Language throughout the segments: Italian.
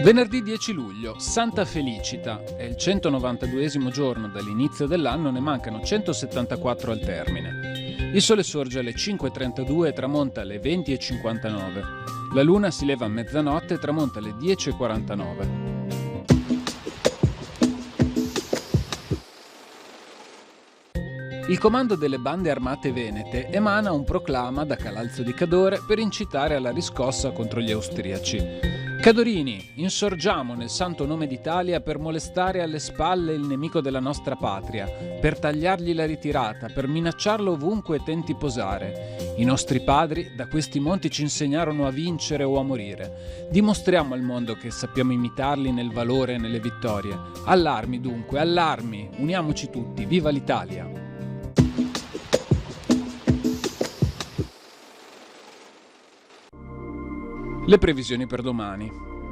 Venerdì 10 luglio, Santa Felicita. È il 192esimo giorno dall'inizio dell'anno, ne mancano 174 al termine. Il sole sorge alle 5:32 e tramonta alle 20:59. La luna si leva a mezzanotte e tramonta alle 10:49. Il comando delle bande armate venete emana un proclama da Calalzo di Cadore per incitare alla riscossa contro gli austriaci. Cadorini, insorgiamo nel santo nome d'Italia per molestare alle spalle il nemico della nostra patria, per tagliargli la ritirata, per minacciarlo ovunque tenti posare. I nostri padri da questi monti ci insegnarono a vincere o a morire. Dimostriamo al mondo che sappiamo imitarli nel valore e nelle vittorie. All'armi dunque, all'armi, uniamoci tutti, viva l'Italia! Le previsioni per domani.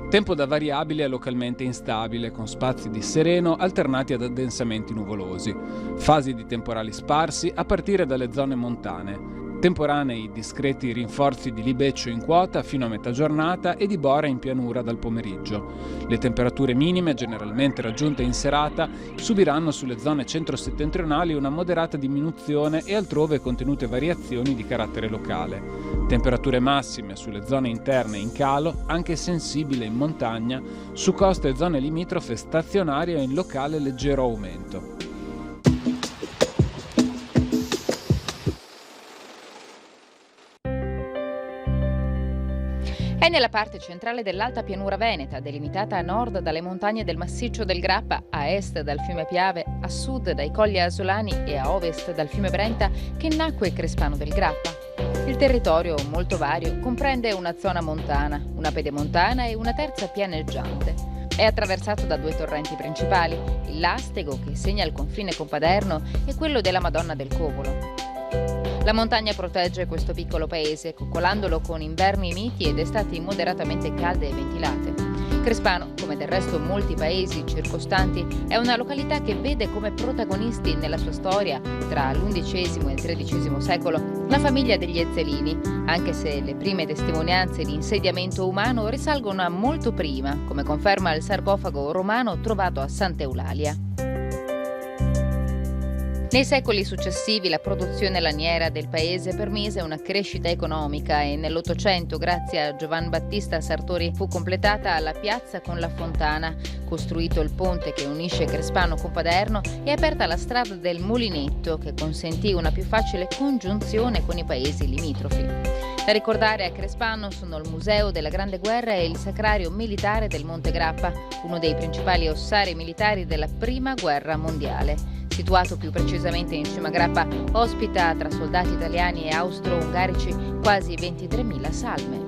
Tempo da variabile a localmente instabile, con spazi di sereno alternati ad addensamenti nuvolosi. Fasi di temporali sparsi a partire dalle zone montane. Temporanei discreti rinforzi di libeccio in quota fino a metà giornata e di bora in pianura dal pomeriggio. Le temperature minime, generalmente raggiunte in serata, subiranno sulle zone centro-settentrionali una moderata diminuzione e altrove contenute variazioni di carattere locale. Temperature massime sulle zone interne in calo, anche sensibile in montagna, su coste e zone limitrofe stazionarie o in locale leggero aumento. È nella parte centrale dell'alta pianura veneta, delimitata a nord dalle montagne del massiccio del Grappa, a est dal fiume Piave, a sud dai colli asolani e a ovest dal fiume Brenta, che nacque Crespano del Grappa. Il territorio, molto vario, comprende una zona montana, una pedemontana e una terza pianeggiante. È attraversato da due torrenti principali, il Lastego, che segna il confine con Paderno, e quello della Madonna del Covolo. La montagna protegge questo piccolo paese, coccolandolo con inverni miti ed estati moderatamente calde e ventilate. Crespano, come del resto molti paesi circostanti, è una località che vede come protagonisti nella sua storia, tra l'XI e il XIII secolo, la famiglia degli Ezzelini, anche se le prime testimonianze di insediamento umano risalgono a molto prima, come conferma il sarcofago romano trovato a Sant'Eulalia. Nei secoli successivi la produzione laniera del paese permise una crescita economica e nell'Ottocento, grazie a Giovan Battista Sartori, fu completata la piazza con la fontana, costruito il ponte che unisce Crespano con Paderno e aperta la strada del Mulinetto, che consentì una più facile congiunzione con i paesi limitrofi. Da ricordare a Crespano sono il Museo della Grande Guerra e il Sacrario Militare del Monte Grappa, uno dei principali ossari militari della Prima Guerra Mondiale. Situato più precisamente in cima Grappa, ospita tra soldati italiani e austro-ungarici quasi 23.000 salme.